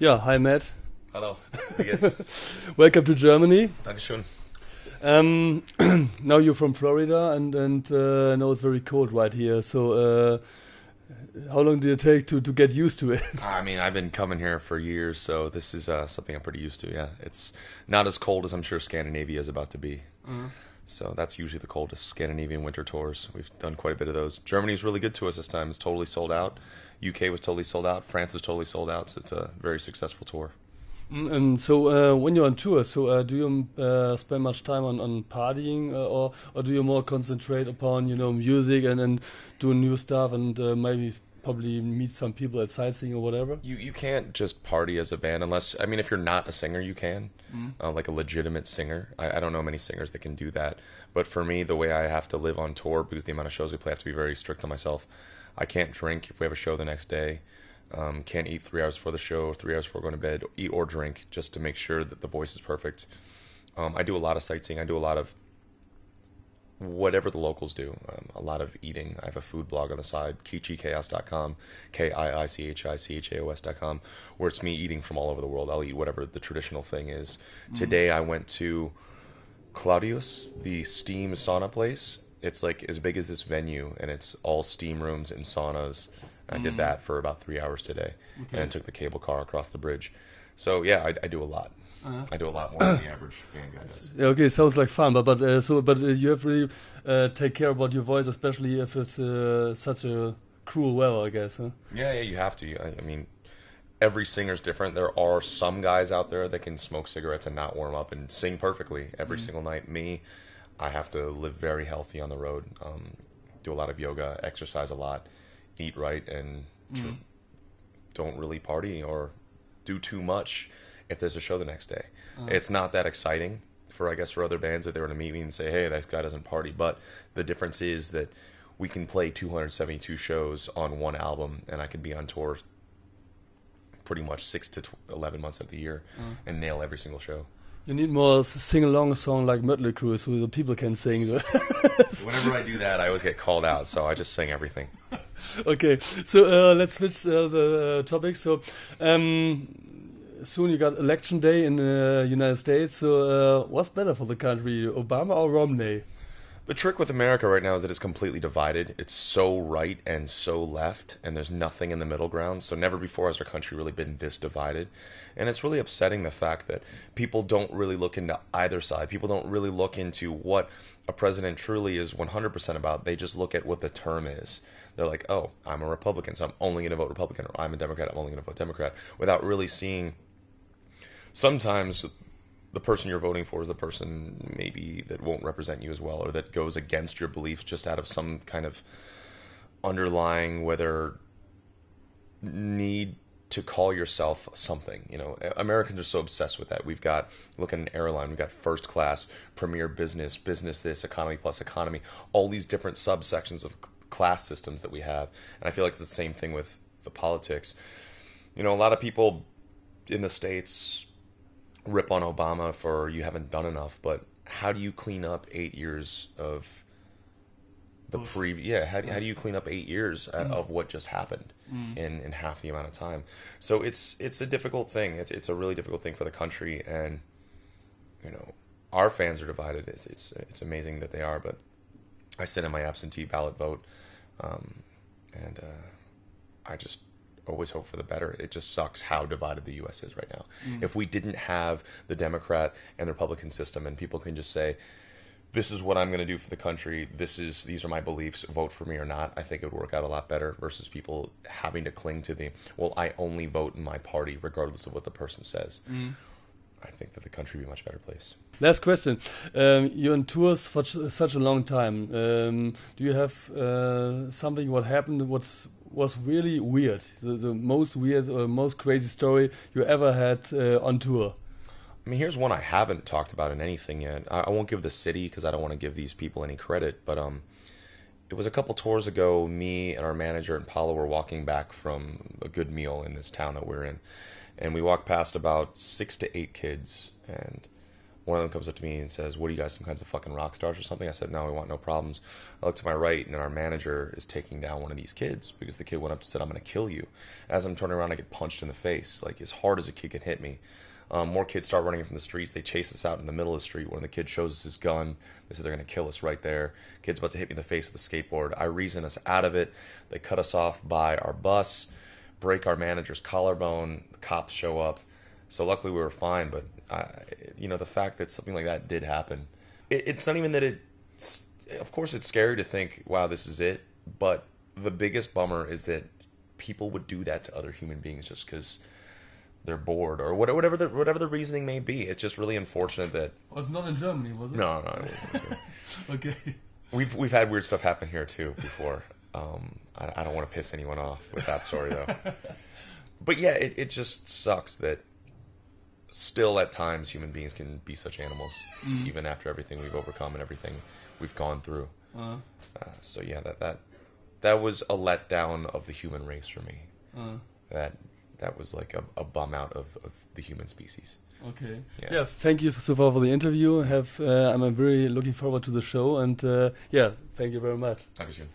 Yeah, hi Matt. Hallo, wie geht's? Welcome to Germany. Dankeschön. Um, now you're from Florida, and I know it's very cold right here. So, how long did it take to get used to it? I mean, I've been coming here for years, so this is something I'm pretty used to, yeah. It's not as cold as I'm sure Scandinavia is about to be. So that's usually the coldest, Scandinavian winter tours. We've done quite a bit of those. Germany's really good to us this time. It's totally sold out. UK was totally sold out. France was totally sold out, so it's a very successful tour. And so, when you're on tour, so do you spend much time on partying, or do you more concentrate upon music and do new stuff and maybe probably meet some people at sightseeing or whatever? You can't just party as a band unless, I mean, if you're not a singer, you can. Like a legitimate singer. I don't know many singers that can do that. But for me, the way I have to live on tour, because the amount of shows we play, I have to be very strict on myself. I can't drink if we have a show the next day. Can't eat 3 hours before the show, 3 hours before going to bed, eat or drink, just to make sure that the voice is perfect. I do a lot of sightseeing. I do a lot of whatever the locals do. A lot of eating. I have a food blog on the side, kichichaos.com, kiichichaos.com, where it's me eating from all over the world. I'll eat whatever the traditional thing is. Today I went to Claudius, the steam sauna place. It's like as big as this venue, and it's all steam rooms and saunas. I did that for about 3 hours today, and I took the cable car across the bridge. So yeah, I do a lot. I do a lot more than the average band guy does. Yeah, okay, sounds like fun, but you have really take care about your voice, especially if it's such a cruel weather, I guess. Huh? Yeah, you have to. I mean, every singer's different. There are some guys out there that can smoke cigarettes and not warm up and sing perfectly every single night. Me, I have to live very healthy on the road. Do a lot of yoga, exercise a lot, eat right, and don't really party or do too much if there's a show the next day. It's not that exciting for other bands if they were to meet me and say, hey, that guy doesn't party. But the difference is that we can play 272 shows on one album, and I could be on tour pretty much 6 to 11 months of the year and nail every single show. You need more sing-along song like Mötley Crüe so the people can sing. Whenever I do that, I always get called out, so I just sing everything. Okay, so let's switch the topic. So soon you got election day in the United States. So what's better for the country, Obama or Romney? The trick with America right now is that it's completely divided. It's so right and so left, and there's nothing in the middle ground. So never before has our country really been this divided. And it's really upsetting, the fact that people don't really look into either side. People don't really look into what a president truly is 100% about. They just look at what the term is. They're like, oh, I'm a Republican, so I'm only going to vote Republican, or I'm a Democrat, I'm only going to vote Democrat, without really seeing sometimes the person you're voting for is the person maybe that won't represent you as well, or that goes against your beliefs just out of some kind of underlying, whether need to call yourself something. Americans are so obsessed with that. We've got, look at an airline, we've got first class, premier business, business this, economy plus economy, all these different subsections of class systems that we have. And I feel like it's the same thing with the politics. A lot of people in the States rip on Obama for you haven't done enough, but how do you clean up 8 years of the how do you clean up 8 years of what just happened in half the amount of time? So it's a difficult thing. It's a really difficult thing for the country, and our fans are divided. It's amazing that they are, but I sent in my absentee ballot vote, and I just always hope for the better. It just sucks how divided the U.S. is right now. If we didn't have the Democrat and the Republican system, and people can just say, this is what I'm going to do for the country, these are my beliefs, vote for me or not, I think it would work out a lot better, versus people having to cling to I only vote in my party regardless of what the person says. I think that the country would be a much better place. Last question. You're on tours for such a long time. Do you have something what happened was really weird, the most weird or most crazy story you ever had on tour? I mean, here's one I haven't talked about in anything yet. I won't give the city because I don't want to give these people any credit, but it was a couple tours ago. Me and our manager and Paulo were walking back from a good meal in this town that we're in, and we walked past about 6 to 8 kids, and One of them comes up to me and says, "What are you guys, some kinds of fucking rock stars or something?" I said, "No, we want no problems." I look to my right, and our manager is taking down one of these kids because the kid went up and said, "I'm going to kill you." As I'm turning around, I get punched in the face, like as hard as a kid can hit me. More kids start running from the streets. They chase us out in the middle of the street. One of the kids shows us his gun. They said they're going to kill us right there. Kid's about to hit me in the face with a skateboard. I reason us out of it. They cut us off by our bus, break our manager's collarbone. The cops show up. So luckily we were fine, but the fact that something like that did happen, it's not even that it's, of course it's scary to think, wow, this is it, but the biggest bummer is that people would do that to other human beings just because they're bored or whatever the reasoning may be. It's just really unfortunate that... Oh, it's not in Germany, was it? No, it wasn't. Okay. We've had weird stuff happen here too before. I don't want to piss anyone off with that story though. But yeah, it just sucks that still at times human beings can be such animals, even after everything we've overcome and everything we've gone through. So yeah, that was a letdown of the human race for me. That was like a bum out of the human species. Okay. Yeah. Thank you so far for the interview. I'm very looking forward to the show, and thank you very much. Dankeschön.